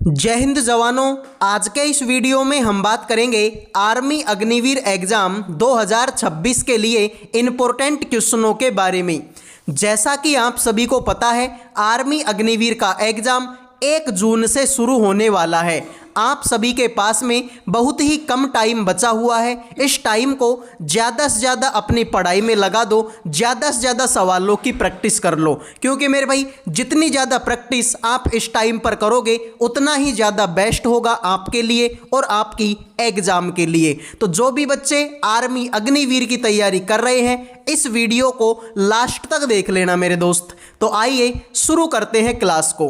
जय हिंद जवानों। आज के इस वीडियो में हम बात करेंगे आर्मी अग्निवीर एग्जाम 2026 के लिए इम्पोर्टेंट क्वेश्चनों के बारे में। जैसा कि आप सभी को पता है, आर्मी अग्निवीर का एग्जाम 1 जून से शुरू होने वाला है। आप सभी के पास में बहुत ही कम टाइम बचा हुआ है। इस टाइम को ज़्यादा से ज़्यादा अपनी पढ़ाई में लगा दो, ज़्यादा से ज़्यादा सवालों की प्रैक्टिस कर लो, क्योंकि मेरे भाई जितनी ज़्यादा प्रैक्टिस आप इस टाइम पर करोगे उतना ही ज़्यादा बेस्ट होगा आपके लिए और आपकी एग्ज़ाम के लिए। तो जो भी बच्चे आर्मी अग्निवीर की तैयारी कर रहे हैं, इस वीडियो को लास्ट तक देख लेना मेरे दोस्त। तो आइए शुरू करते हैं क्लास को।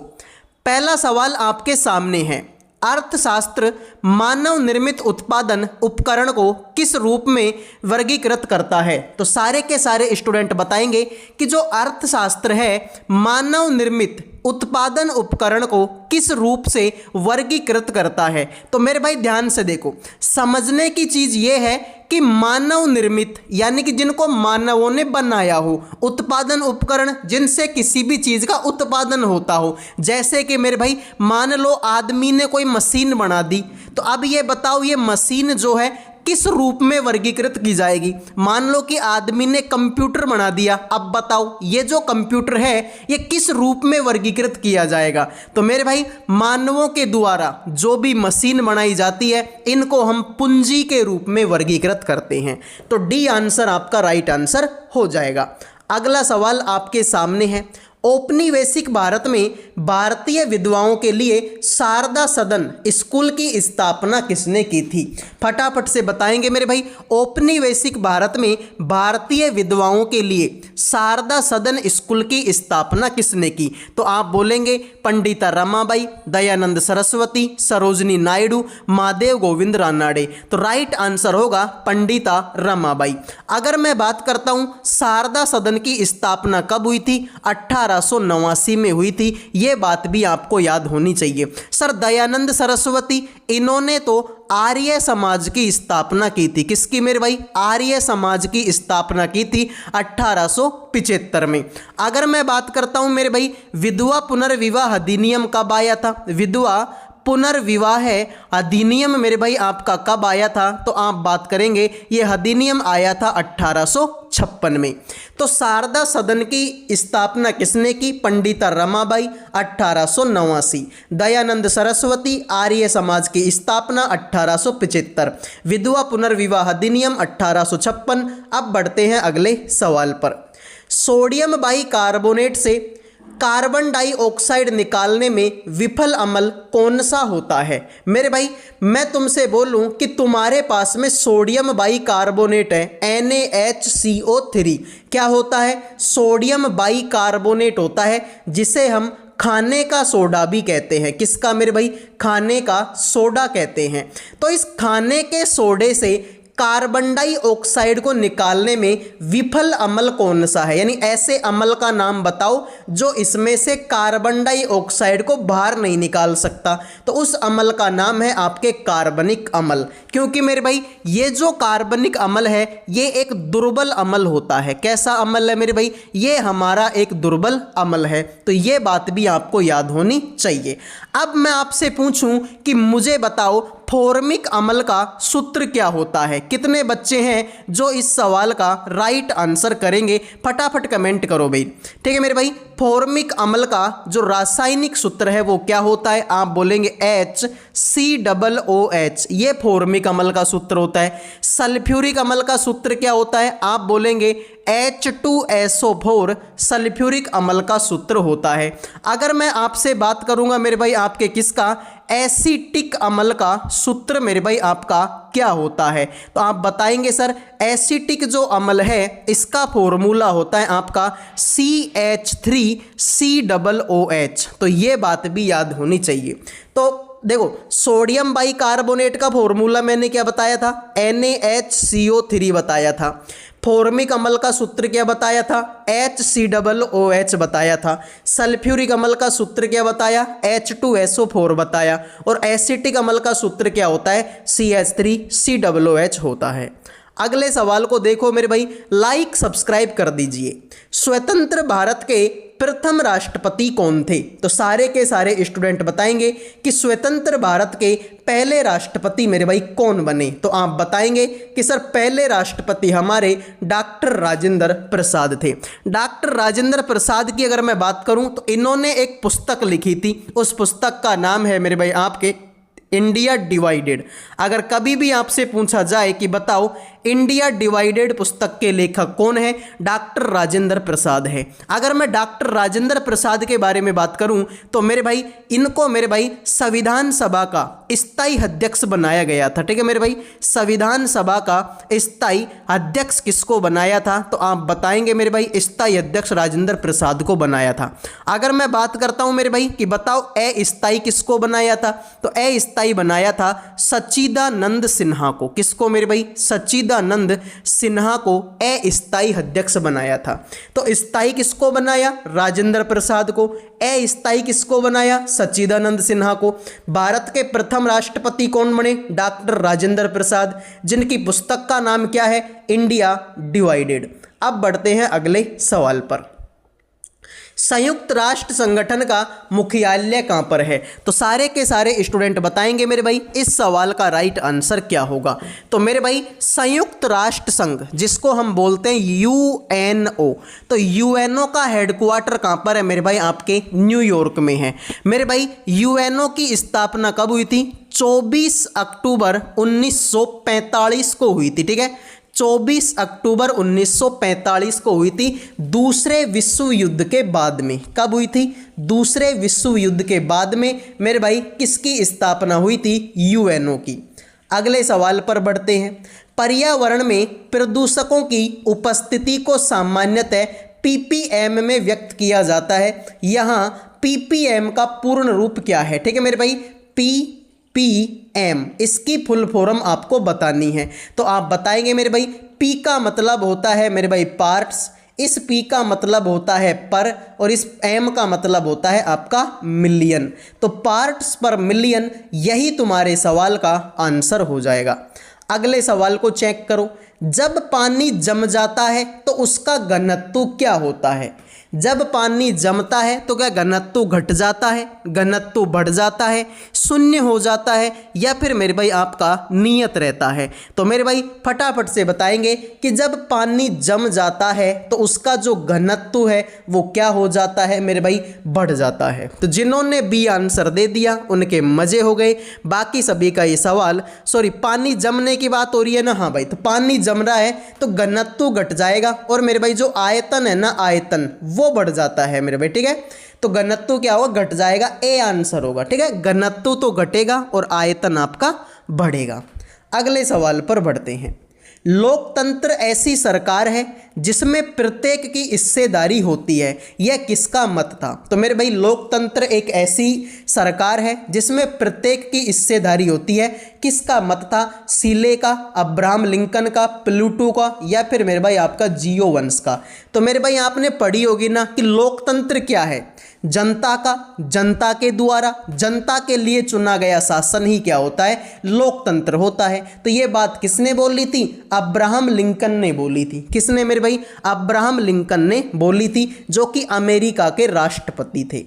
पहला सवाल आपके सामने है, अर्थशास्त्र मानव निर्मित उत्पादन उपकरण को किस रूप में वर्गीकृत करता है। तो सारे के सारे स्टूडेंट बताएंगे कि जो अर्थशास्त्र है मानव निर्मित उत्पादन उपकरण को किस रूप से वर्गीकृत करता है। तो मेरे भाई ध्यान से देखो, समझने की चीज ये है कि मानव निर्मित यानी कि जिनको मानवों ने बनाया हो, उत्पादन उपकरण जिनसे किसी भी चीज का उत्पादन होता हो। जैसे कि मेरे भाई मान लो आदमी ने कोई मशीन बना दी, तो अब ये बताओ ये मशीन जो है किस रूप में वर्गीकृत की जाएगी। मान लो कि आदमी ने कंप्यूटर बना दिया, अब बताओ ये जो कंप्यूटर है ये किस रूप में वर्गीकृत किया जाएगा। तो मेरे भाई मानवों के द्वारा जो भी मशीन बनाई जाती है इनको हम पूंजी के रूप में वर्गीकृत करते हैं। तो डी आंसर आपका राइट आंसर हो जाएगा। अगला सवाल आपके सामने है, औपनिवेशिक भारत में भारतीय विधवाओं के लिए शारदा सदन स्कूल की स्थापना किसने की थी। फटाफट से बताएंगे मेरे भाई। औपनिवेशिक भारत में भारतीय विधवाओं के लिए शारदा सदन स्कूल की स्थापना किसने की। तो आप बोलेंगे पंडिता रमाबाई, दयानंद सरस्वती, सरोजनी नायडू, महादेव गोविंद रानाडे। तो राइट आंसर होगा पंडिता रमाबाई। अगर मैं बात करता हूं शारदा सदन की स्थापना कब हुई थी, 1889 में हुई थी। ये बात भी आपको याद होनी चाहिए। सर दयानंद सरस्वती इन्होंने तो आर्य समाज की स्थापना की थी। किसकी मेरे भाई? आर्य समाज की स्थापना की थी 1875 में। अगर मैं बात करता हूं मेरे भाई विधवा पुनर्विवाह अधिनियम कब आया था। विधवा पुनर्विवाह अधिनियम मेरे भाई आपका कब आया था, तो आप बात करेंगे ये अधिनियम आया था 1856 में। तो शारदा सदन की स्थापना किसने की? पंडिता रमाबाई 1889, दयानंद सरस्वती आर्य समाज की स्थापना 1875, विधवा पुनर्विवाह अधिनियम 1856। अब बढ़ते हैं अगले सवाल पर। सोडियम बाइकार्बोनेट से कार्बन डाइऑक्साइड निकालने में विफल अमल कौन सा होता है। मेरे भाई मैं तुमसे बोलूं कि तुम्हारे पास में सोडियम बाइकार्बोनेट है NaHCO3। क्या होता है? सोडियम बाइकार्बोनेट होता है, जिसे हम खाने का सोडा भी कहते हैं। किसका मेरे भाई? खाने का सोडा कहते हैं। तो इस खाने के सोडे से कार्बन डाइऑक्साइड को निकालने में विफल अमल कौन सा है, यानी ऐसे अमल का नाम बताओ जो इसमें से कार्बन डाइऑक्साइड को बाहर नहीं निकाल सकता। तो उस अमल का नाम है आपके कार्बनिक अमल। क्योंकि मेरे भाई ये जो कार्बनिक अमल है ये एक दुर्बल अमल होता है। कैसा अमल है मेरे भाई? ये हमारा एक दुर्बल अमल है। तो ये बात भी आपको याद होनी चाहिए। अब मैं आपसे पूछूं कि मुझे बताओ फॉर्मिक अमल का सूत्र क्या होता है। कितने बच्चे हैं जो इस सवाल का राइट आंसर करेंगे? फटाफट कमेंट करो भाई। ठीक है मेरे भाई, फॉर्मिक अमल का जो रासायनिक सूत्र है वो क्या होता है? आप बोलेंगे HCOOH, ये फॉर्मिक अमल का सूत्र होता है। सल्फ्यूरिक अमल का सूत्र क्या होता है? आप बोलेंगे H2SO4, सल्फ्यूरिक अमल का सूत्र होता है। अगर मैं आपसे बात करूंगा मेरे भाई आपके किसका, एसिटिक अमल का सूत्र मेरे भाई आपका क्या होता है, तो आप बताएंगे सर एसिटिक जो अमल है इसका फॉर्मूला होता है आपका CH3COOH। तो ये बात भी याद होनी चाहिए। तो देखो सोडियम बाइकार्बोनेट का फॉर्मूला मैंने क्या बताया था? NaHCO3 बताया था। फॉर्मिक अमल का सूत्र क्या बताया था? HCOOH बताया था। सल्फ्यूरिक अमल का सूत्र क्या बताया? H2SO4 बताया। और एसिटिक अमल का सूत्र क्या होता है? CH3COOH होता है। अगले सवाल को देखो मेरे भाई, लाइक सब्सक्राइब कर दीजिए। स्वतंत्र भारत के प्रथम राष्ट्रपति कौन थे? तो सारे के सारे स्टूडेंट बताएंगे कि स्वतंत्र भारत के पहले राष्ट्रपति मेरे भाई कौन बने? तो आप बताएंगे कि सर पहले राष्ट्रपति हमारे डॉक्टर राजेंद्र प्रसाद थे। डॉक्टर राजेंद्र प्रसाद की अगर मैं बात करूं तो इन्होंने एक पुस्तक लिखी थी, उस पुस्तक का नाम है मेरे भाई आपके इंडिया डिवाइडेड। अगर कभी भी आपसे पूछा जाए कि बताओ इंडिया डिवाइडेड पुस्तक के लेखक कौन है? डॉक्टर राजेंद्र प्रसाद है। अगर मैं डॉक्टर राजेंद्र प्रसाद के बारे में बात करूं तो मेरे भाई इनको मेरे भाई संविधान सभा का स्थायी अध्यक्ष बनाया गया था। ठीक है मेरे भाई, संविधान सभा का स्थायी अध्यक्ष किसको बनाया था? तो आप बताएंगे मेरे भाई स्थायी अध्यक्ष राजेंद्र प्रसाद को बनाया था। अगर मैं बात करता हूं मेरे भाई कि बताओ अस्थायी किसको बनाया था? तो अस्थायी बनाया था सच्चिदानंद सिन्हा को। किसको मेरे भाई? सच्चिदानंद सिन्हा को अस्थायी अध्यक्ष बनाया था। तो स्थायी किसको बनाया? राजेंद्र प्रसाद को। अस्थायी किसको बनाया? सच्चिदानंद सिन्हा को। भारत के प्रथम राष्ट्रपति कौन बने? डॉक्टर राजेंद्र प्रसाद, जिनकी पुस्तक का नाम क्या है? India divided. अब बढ़ते हैं अगले सवाल पर। संयुक्त राष्ट्र संगठन का मुख्यालय कहां पर है? तो सारे के सारे स्टूडेंट बताएंगे मेरे भाई इस सवाल का राइट आंसर क्या होगा। तो मेरे भाई संयुक्त राष्ट्र संघ जिसको हम बोलते हैं यूएनओ, तो यूएनओ का हेडक्वार्टर कहां पर है मेरे भाई? आपके न्यूयॉर्क में है। मेरे भाई यूएनओ की स्थापना कब हुई थी? 24 अक्टूबर 1945 को हुई थी। ठीक है, 24 अक्टूबर 1945 को हुई थी, दूसरे विश्व युद्ध के बाद में। कब हुई थी? दूसरे विश्व युद्ध के बाद में मेरे भाई किसकी स्थापना हुई थी? यूएनओ की। अगले सवाल पर बढ़ते हैं। पर्यावरण में प्रदूषकों की उपस्थिति को सामान्यतः पीपीएम में व्यक्त किया जाता है। यहाँ पीपीएम का पूर्ण रूप क्या है? ठीक है मेरे भाई, पीएम, इसकी फुल फॉर्म आपको बतानी है। तो आप बताएंगे मेरे भाई पी का मतलब होता है मेरे भाई पार्ट्स, इस पी का मतलब होता है पर, और इस एम का मतलब होता है आपका मिलियन। तो पार्ट्स पर मिलियन, यही तुम्हारे सवाल का आंसर हो जाएगा। अगले सवाल को चेक करो। जब पानी जम जाता है तो उसका घनत्व क्या होता है? जब पानी जमता है तो क्या घनत्व घट जाता है, घनत्व बढ़ जाता है, शून्य हो जाता है, या फिर मेरे भाई आपका नियत रहता है? तो मेरे भाई फटाफट से बताएंगे कि जब पानी जम जाता है तो उसका जो घनत्व है वो क्या हो जाता है मेरे भाई? बढ़ जाता है। तो जिन्होंने बी आंसर दे दिया उनके मजे हो गए। बाकी सभी का ये सवाल, सॉरी पानी जमने की बात हो रही है ना? हाँ भाई, तो पानी जम रहा है तो घनत्व घट जाएगा, और मेरे भाई जो आयतन है ना, आयतन वो बढ़ जाता है मेरे भाई। ठीक है, तो घनत्व क्या होगा? घट जाएगा। ए आंसर होगा। ठीक है, घनत्व तो घटेगा और आयतन आपका बढ़ेगा। अगले सवाल पर बढ़ते हैं। लोकतंत्र ऐसी सरकार है जिसमें प्रत्येक की हिस्सेदारी होती है, यह किसका मत था? तो मेरे भाई लोकतंत्र एक ऐसी सरकार है जिसमें प्रत्येक की हिस्सेदारी होती है, किसका मत था? सीले का, अब्राहम लिंकन का, प्लूटो का, या फिर मेरे भाई आपका जियो वंश का? तो मेरे भाई आपने पढ़ी होगी ना कि लोकतंत्र क्या है? जनता का, जनता के द्वारा, जनता के लिए चुना गया शासन ही क्या होता है? लोकतंत्र होता है। तो ये बात किसने बोली थी? अब्राहम लिंकन ने बोली थी। किसने मेरे भाई? अब्राहम लिंकन ने बोली थी, जो कि अमेरिका के राष्ट्रपति थे।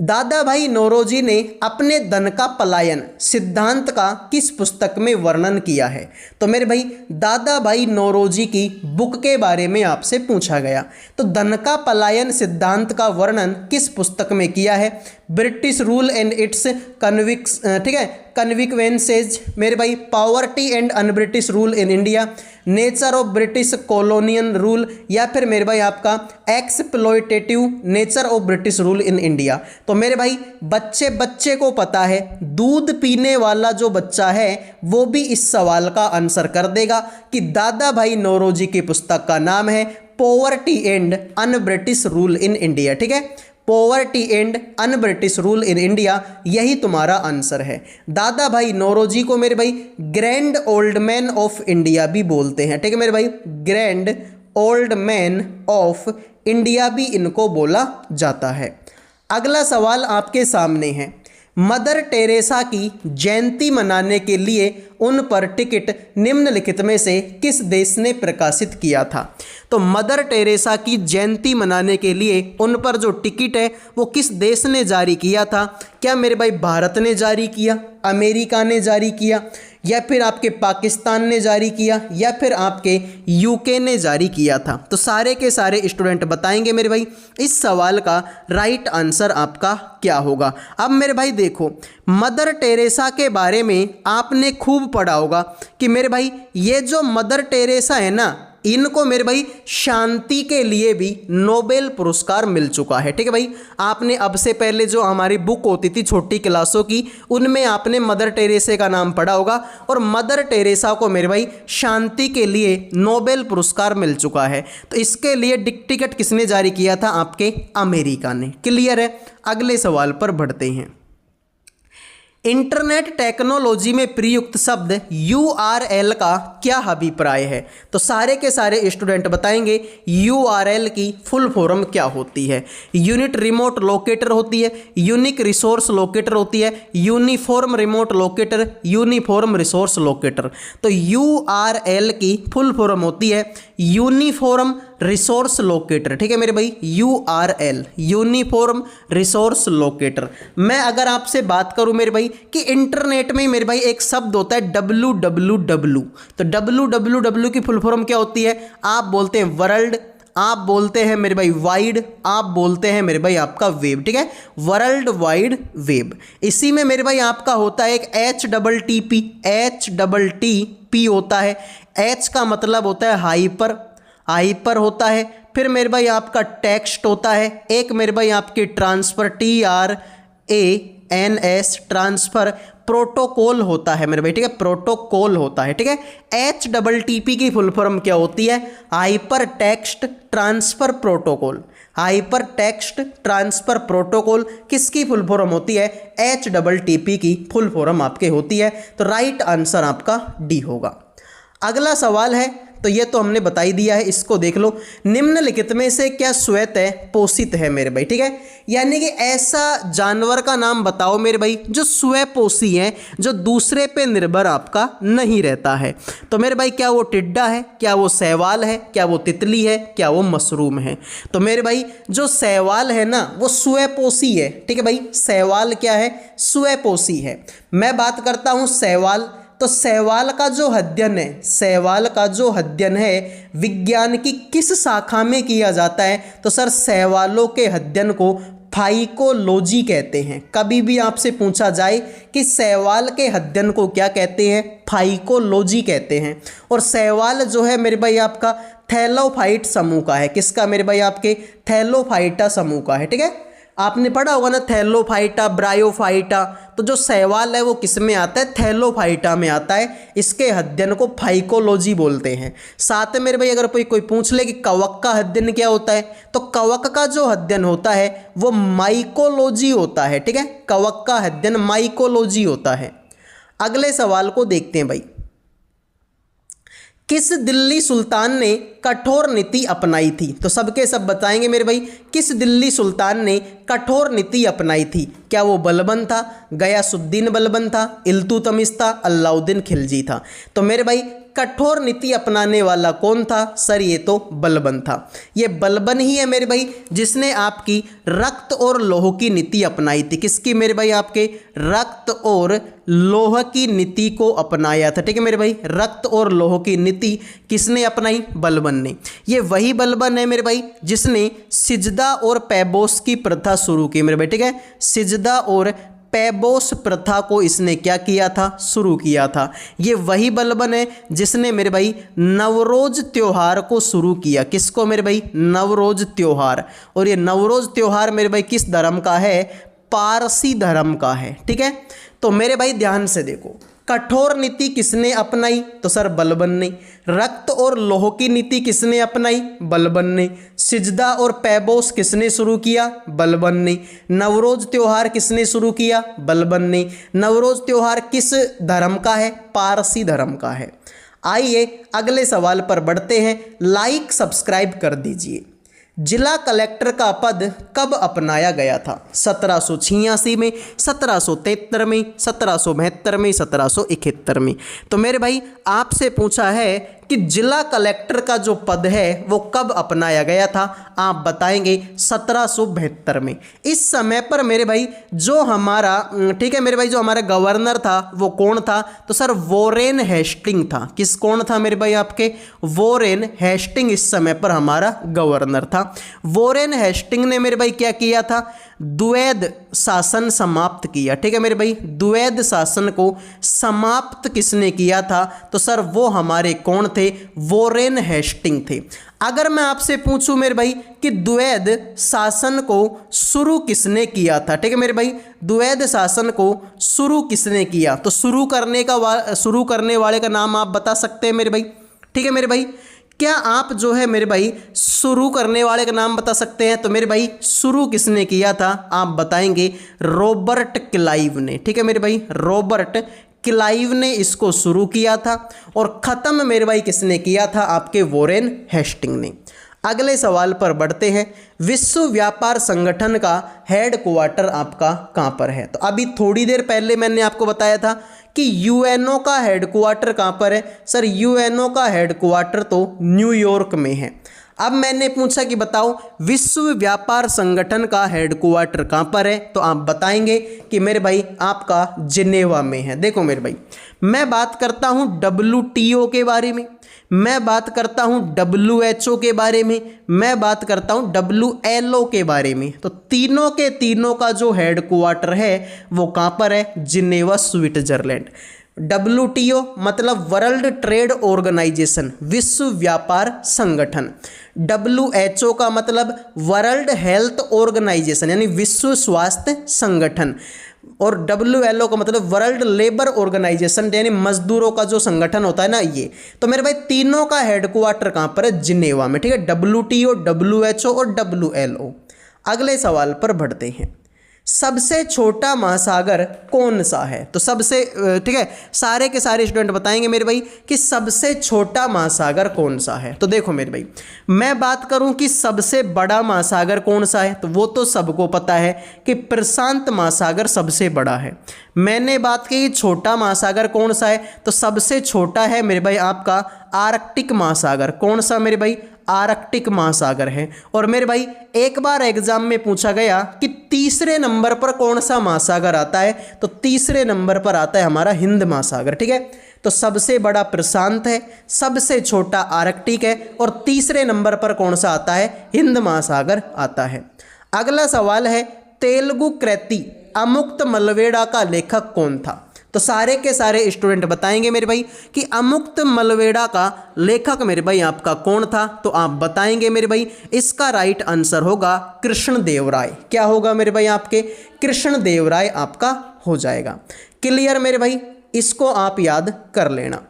दादा भाई नौरोजी ने अपने धन का पलायन सिद्धांत का किस पुस्तक में वर्णन किया है? तो मेरे भाई दादा भाई नौरोजी की बुक के बारे में आपसे पूछा गया। तो धन का पलायन सिद्धांत का वर्णन किस पुस्तक में किया है? British rule and it's convicts, ठीक है, कन्विक्वेंसेज, मेरे भाई poverty and un-British rule in India, nature of British colonial rule, या फिर मेरे भाई आपका exploitative nature of British rule in India. तो मेरे भाई बच्चे बच्चे को पता है, दूध पीने वाला जो बच्चा है वो भी इस सवाल का आंसर कर देगा कि दादा भाई नौरोजी की पुस्तक का नाम है poverty and un British rule in India. ठीक है, poverty and un British rule in India, यही तुम्हारा आंसर है। दादा भाई नौरोजी को मेरे भाई grand old man of India भी बोलते हैं। ठीक है मेरे भाई, grand old man of India भी इनको बोला जाता है। अगला सवाल आपके सामने है। मदर टेरेसा की जयंती मनाने के लिए उन पर टिकट निम्नलिखित में से किस देश ने प्रकाशित किया था। तो मदर टेरेसा की जयंती मनाने के लिए उन पर जो टिकट है वो किस देश ने जारी किया था। क्या मेरे भाई भारत ने जारी किया, अमेरिका ने जारी किया, या फिर आपके पाकिस्तान ने जारी किया, या फिर आपके यूके ने जारी किया था। तो सारे के सारे स्टूडेंट बताएंगे मेरे भाई इस सवाल का राइट आंसर आपका क्या होगा। अब मेरे भाई देखो, मदर टेरेसा के बारे में आपने खूब पढ़ा होगा कि मेरे भाई ये जो मदर टेरेसा है ना, इनको मेरे भाई शांति के लिए भी नोबेल पुरस्कार मिल चुका है। ठीक है भाई, आपने अब से पहले जो हमारी बुक होती थी छोटी क्लासों की, उनमें आपने मदर टेरेसा का नाम पढ़ा होगा, और मदर टेरेसा को मेरे भाई शांति के लिए नोबेल पुरस्कार मिल चुका है। तो इसके लिए टिकट किसने जारी किया था, आपके अमेरिका ने। क्लियर है। अगले सवाल पर बढ़ते हैं। इंटरनेट टेक्नोलॉजी में प्रयुक्त शब्द URL का क्या अभिप्राय है। तो सारे के सारे स्टूडेंट बताएंगे URL की फुल फॉर्म क्या होती है। यूनिट रिमोट लोकेटर होती है, यूनिक रिसोर्स लोकेटर होती है, uniform remote locator, uniform resource locator. तो URL की फुल फॉर्म होती है यूनिफॉर्म रिसोर्स लोकेटर। ठीक है मेरे भाई, URL यूनिफॉर्म रिसोर्स लोकेटर। मैं अगर आपसे बात करूं मेरे भाई कि इंटरनेट में मेरे भाई एक शब्द होता है www। तो www की फुल फॉर्म क्या होती है। आप बोलते हैं वर्ल्ड, आप बोलते हैं मेरे भाई वाइड, आप बोलते हैं मेरे भाई आपका वेब। ठीक है, वर्ल्ड वाइड वेब। इसी में मेरे भाई आपका होता है एक HTTP, HTTP होता है। H का मतलब होता है हाइपर, हाइपर होता है। फिर मेरे भाई आपका टेक्स्ट होता है। एक मेरे भाई आपके ट्रांसफ़र, TRANS ट्रांसफ़र, प्रोटोकॉल होता है मेरे भाई। ठीक है, प्रोटोकॉल होता है। ठीक है, HTTP की फुल फॉर्म क्या होती है, hyper text transfer protocol. Hyper text transfer protocol किसकी फुल फॉर्म होती है, HTTP की फुल फॉर्म आपके होती है। तो राइट आंसर आपका डी होगा। अगला सवाल है, तो ये तो हमने बता ही दिया है, इसको देख लो। निम्नलिखित में से क्या स्वतः पोषित है मेरे भाई। ठीक है, यानी कि ऐसा जानवर का नाम बताओ मेरे भाई जो स्वपोषी है, जो दूसरे पे निर्भर आपका नहीं रहता है। तो मेरे भाई क्या वो टिड्डा है, क्या वो शैवाल है, क्या वो तितली है, क्या वो मशरूम है। तो मेरे भाई जो शैवाल है ना वो स्वपोषी है। ठीक है भाई, शैवाल क्या है, स्वपोषी है। मैं बात करता हूँ शैवाल। तो शैवाल का जो अध्ययन है, शैवाल का जो अध्ययन है विज्ञान की किस शाखा में किया जाता है। तो सर शैवालों के अध्ययन को फाइकोलॉजी कहते हैं। कभी भी आपसे पूछा जाए कि शैवाल के अध्ययन को क्या कहते हैं, फाइकोलॉजी कहते हैं। और शैवाल जो है मेरे भाई आपका थैलोफाइट समूह का है। किसका मेरे भाई, आपके थैलोफाइटा समूह का है। ठीक है, आपने पढ़ा होगा ना थैलोफाइटा, ब्रायोफाइटा। तो जो शैवाल है वो किस में आता है, थैलोफाइटा में आता है। इसके अध्ययन को फाइकोलॉजी बोलते हैं। साथ में मेरे भाई अगर कोई पूछ ले कि कवक का अध्ययन क्या होता है, तो कवक का जो अध्ययन होता है वो माइकोलॉजी होता है। ठीक है, कवक का अध्ययन माइकोलॉजी होता है। अगले सवाल को देखते हैं भाई। किस दिल्ली सुल्तान ने कठोर नीति अपनाई थी। तो सबके सब बताएंगे मेरे भाई किस दिल्ली सुल्तान ने कठोर नीति अपनाई थी। क्या वो बलबन था, गयासुद्दीन बलबन था, इल्तुतमिश था, अलाउद्दीन खिलजी था। तो मेरे भाई कठोर नीति अपनाने वाला कौन था, सर ये तो बलबन था। ये बलबन ही है मेरे भाई जिसने आपकी रक्त और लौह की नीति अपनाई थी। किसकी मेरे भाई, आपके रक्त और लौह की नीति को अपनाया था। ठीक है मेरे भाई, रक्त और लौह की नीति किसने अपनाई, बलबन ने। ये वही बलबन है मेरे भाई जिसने सिजदा और पैबोस की प्रथा शुरू की मेरे भाई। ठीक है, सिजदा और पैबोस प्रथा को इसने क्या किया था, शुरू किया था। ये वही बलबन है जिसने मेरे भाई नवरोज त्योहार को शुरू किया। किसको मेरे भाई, नवरोज त्योहार। और ये नवरोज त्योहार मेरे भाई किस धर्म का है, पारसी धर्म का है। ठीक है, तो मेरे भाई ध्यान से देखो, कठोर नीति किसने अपनाई, तो सर बलबन ने। रक्त और लौह की नीति किसने अपनाई, बलबन ने। सिजदा और पैबोस किसने शुरू किया, बलबन ने। नवरोज त्योहार किसने शुरू किया, बलबन ने। नवरोज त्योहार किस धर्म का है, पारसी धर्म का है। आइए अगले सवाल पर बढ़ते हैं। लाइक सब्सक्राइब कर दीजिए। जिला कलेक्टर का पद कब अपनाया गया था? 1786 में, 1773 में, 1772 में, 1771 में। तो मेरे भाई आपसे पूछा है कि जिला कलेक्टर का जो पद है वो कब अपनाया गया था? आप बताएंगे 1772 में। इस समय पर मेरे भाई जो हमारा ठीक है मेरे भाई जो हमारा गवर्नर था वो कौन था? तो सर वॉरेन हेस्टिंग था। किस कौन था मेरे भाई आपके? वॉरेन हेस्टिंग इस समय पर हमारा गवर्नर था। वॉरेन हेस्टिंग ने मेरे भाई क्या किया था? द्वैध शासन समाप्त किया। ठीक है मेरे भाई, द्वैध शासन को समाप्त किसने किया था? तो सर वो हमारे कौन थे? वॉरेन हेस्टिंग थे। अगर मैं आपसे पूछूं मेरे भाई कि द्वैध शासन को शुरू किसने किया था? ठीक है मेरे भाई, द्वैध शासन को शुरू किसने किया? तो शुरू करने वाले का नाम आप बता सकते हैं मेरे भाई। ठीक है मेरे भाई, क्या आप जो है मेरे भाई शुरू करने वाले का नाम बता सकते हैं? तो मेरे भाई शुरू किसने किया था? आप बताएंगे रॉबर्ट क्लाइव ने। ठीक है मेरे भाई, रॉबर्ट क्लाइव ने इसको शुरू किया था। और ख़त्म मेरे भाई किसने किया था? आपके वॉरेन हेस्टिंग ने। अगले सवाल पर बढ़ते हैं। विश्व व्यापार संगठन का हेड क्वार्टर आपका कहाँ पर है? तो अभी थोड़ी देर पहले मैंने आपको बताया था कि यूएनओ का हेडक्वार्टर कहाँ पर है? सर यूएनओ का हेडक्वार्टर तो न्यूयॉर्क में है। अब मैंने पूछा कि बताओ विश्व व्यापार संगठन का हेडक्वार्टर कहाँ पर है? तो आप बताएंगे कि मेरे भाई आपका जिनेवा में है। देखो मेरे भाई, मैं बात करता हूँ WTO के बारे में, मैं बात करता हूँ WHO के बारे में, मैं बात करता हूँ WLO के बारे में। तो तीनों के तीनों का जो हेडक्वार्टर है वो कहाँ पर है? Geneva Switzerland. WTO मतलब वर्ल्ड ट्रेड ऑर्गेनाइजेशन, विश्व व्यापार संगठन। WHO का मतलब वर्ल्ड हेल्थ ऑर्गेनाइजेशन यानी विश्व स्वास्थ्य संगठन। और WLO का मतलब वर्ल्ड लेबर ऑर्गेनाइजेशन यानी मजदूरों का जो संगठन होता है ना ये। तो मेरे भाई तीनों का हेडक्वार्टर कहाँ पर है? जिनेवा में। ठीक है, WTO, WHO और WLO। अगले सवाल पर बढ़ते हैं। सबसे छोटा महासागर कौन सा है? तो सबसे ठीक है सारे के सारे स्टूडेंट बताएंगे मेरे भाई कि सबसे छोटा महासागर कौन सा है। तो देखो मेरे भाई, मैं बात करूं कि सबसे बड़ा महासागर कौन सा है, तो वो तो सबको पता है कि प्रशांत महासागर सबसे बड़ा है। मैंने बात की छोटा महासागर कौन सा है, तो सबसे छोटा है मेरे भाई आपका आर्कटिक महासागर। कौन सा मेरे भाई? आर्कटिक महासागर है। और मेरे भाई एक बार एग्जाम में पूछा गया कि तीसरे नंबर पर कौन सा महासागर आता है, तो तीसरे नंबर पर आता है हमारा हिंद महासागर। ठीक है, तो सबसे बड़ा प्रशांत है, सबसे छोटा आर्कटिक है और तीसरे नंबर पर कौन सा आता है? हिंद महासागर आता है। अगला सवाल है, तेलुगु कृति अमुक्त मलवेड़ा का लेखक कौन था? तो सारे के सारे स्टूडेंट बताएंगे मेरे भाई कि अमुक्त मलवेड़ा का लेखक मेरे भाई आपका कौन था? तो आप बताएंगे मेरे भाई इसका राइट आंसर होगा कृष्णदेवराय। क्या होगा मेरे भाई आपके? कृष्णदेवराय आपका हो जाएगा। क्लियर मेरे भाई, इसको आप याद कर लेना।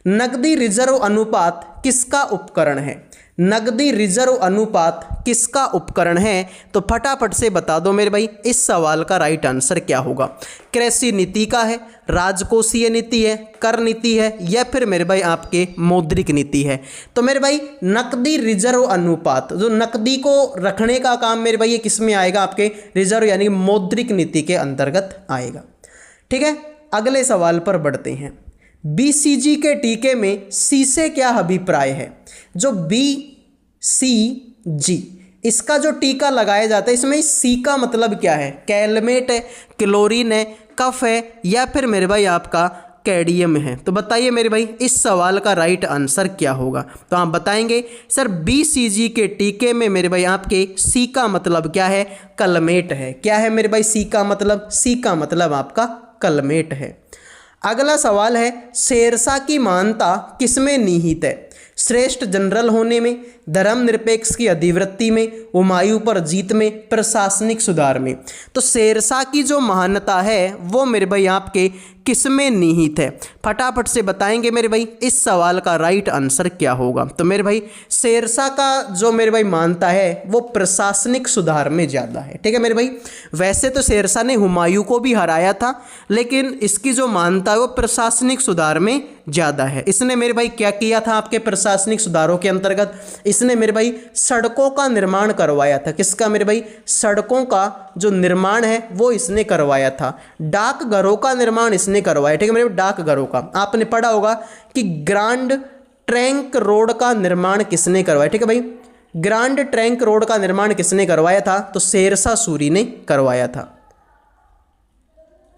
नकदी रिजर्व अनुपात किसका उपकरण है? नकदी रिजर्व अनुपात किसका उपकरण है? तो फटाफट से बता दो मेरे भाई, इस सवाल का राइट आंसर क्या होगा? कृषि नीति का है, राजकोषीय नीति है, कर नीति है या फिर मेरे भाई आपके मौद्रिक नीति है? तो मेरे भाई नकदी रिजर्व अनुपात, जो नकदी को रखने का काम मेरे भाई ये किस में आएगा? आपके रिजर्व यानी मौद्रिक नीति के अंतर्गत आएगा। ठीक है, अगले सवाल पर बढ़ते हैं। BCG के टीके में सी से क्या अभिप्राय है? जो BCG इसका जो टीका लगाया जाता है इसमें सी का मतलब क्या है? कैलमेट है, क्लोरीन है, कफ है या फिर मेरे भाई आपका कैडियम है? तो बताइए मेरे भाई इस सवाल का राइट आंसर क्या होगा? तो आप बताएंगे सर BCG के टीके में मेरे भाई आपके सी का मतलब क्या है? कलमेट है। क्या है मेरे भाई सी का मतलब? सी का मतलब आपका कलमेट है। अगला सवाल है, शेरशाह की महानता किसमें निहित है? श्रेष्ठ जनरल होने में, धर्मनिरपेक्ष की अधिवृत्ति में, हुमायूं पर जीत में, प्रशासनिक सुधार में। तो शेरशाह की जो महानता है वो मेरे भाई आपके किसमें निहित है? फटाफट से बताएंगे मेरे भाई इस सवाल का राइट आंसर क्या होगा। तो मेरे भाई शेरशाह का जो मेरे भाई मानता है वो प्रशासनिक सुधार में ज़्यादा है। ठीक है मेरे भाई, वैसे तो शेरशाह ने हुमायूं को भी हराया था, लेकिन इसकी जो मानता है वो प्रशासनिक सुधार में ज़्यादा है। इसने मेरे भाई क्या किया था आपके प्रशासनिक सुधारों के अंतर्गत? इसने मेरे भाई सड़कों का निर्माण करवाया था। किसका मेरे भाई? सड़कों का जो निर्माण है वो इसने करवाया था। डाकघरों का निर्माण इसने करवाया। ठीक है मेरे भाई, डाकघरों का आपने पढ़ा होगा कि ग्रांड ट्रंक रोड का निर्माण किसने करवाया? ठीक है भाई, ग्रांड ट्रंक रोड का निर्माण किसने करवाया था? तो शेरशाह सूरी ने करवाया था।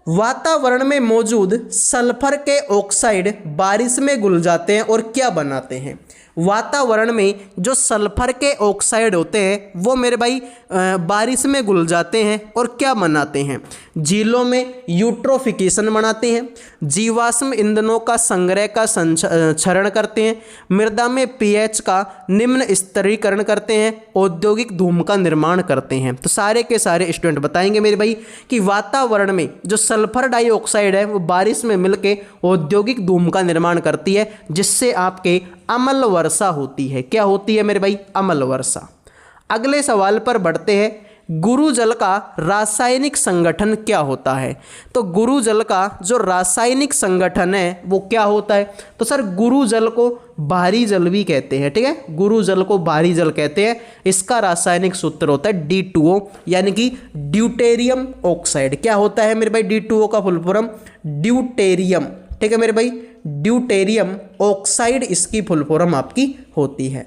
वातावरण में मौजूद सल्फर के ऑक्साइड बारिश में घुल जाते हैं और क्या बनाते हैं? वातावरण में जो सल्फर के ऑक्साइड होते हैं वो मेरे भाई बारिश में घुल जाते हैं और क्या बनाते हैं? झीलों में यूट्रोफिकेशन बनाते हैं, जीवाश्म ईंधनों का संग्रह का क्षरण करते हैं, मृदा में पीएच का निम्न स्तरीकरण करते हैं, औद्योगिक धूम का निर्माण करते हैं। तो सारे के सारे स्टूडेंट बताएंगे मेरे भाई कि वातावरण में जो सल्फर डाइऑक्साइड है वो बारिश में मिलके औद्योगिक धूम का निर्माण करती है, जिससे आपके अम्ल वर्षा होती है। क्या होती है मेरे भाई? अम्ल वर्षा। अगले सवाल पर बढ़ते हैं। गुरु जल का रासायनिक संगठन क्या होता है? तो गुरु जल का जो रासायनिक संगठन है वो क्या होता है? तो सर गुरु जल को भारी जल भी कहते हैं। ठीक है, गुरु जल को भारी जल कहते हैं। इसका रासायनिक सूत्र होता है D2O यानी कि ड्यूटेरियम ऑक्साइड। क्या होता है मेरे भाई? D2O का फुल फॉर्म ड्यूटेरियम। ठीक है मेरे भाई, ड्यूटेरियम ऑक्साइड इसकी फुल फॉर्म आपकी होती है।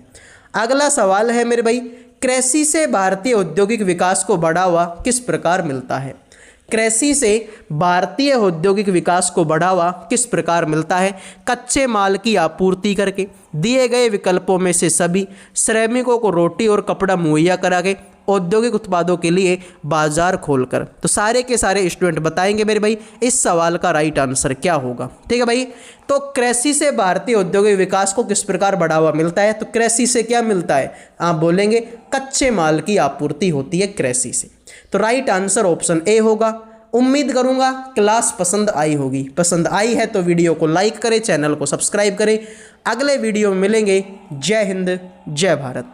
अगला सवाल है मेरे भाई, कृषि से भारतीय औद्योगिक विकास को बढ़ावा किस प्रकार मिलता है? कृषि से भारतीय औद्योगिक विकास को बढ़ावा किस प्रकार मिलता है? कच्चे माल की आपूर्ति करके, दिए गए विकल्पों में से सभी, श्रमिकों को रोटी और कपड़ा मुहैया करा के, औद्योगिक उत्पादों के लिए बाजार खोलकर। तो सारे के सारे स्टूडेंट बताएंगे मेरे भाई इस सवाल का राइट आंसर क्या होगा। ठीक है भाई, तो कृषि से भारतीय औद्योगिक विकास को किस प्रकार बढ़ावा मिलता है? तो कृषि से क्या मिलता है? आप बोलेंगे कच्चे माल की आपूर्ति होती है कृषि से। तो राइट आंसर ऑप्शन ए होगा। उम्मीद करूंगा क्लास पसंद आई होगी। पसंद आई है तो वीडियो को लाइक करें, चैनल को सब्सक्राइब करें। अगले वीडियो में मिलेंगे। जय हिंद, जय भारत।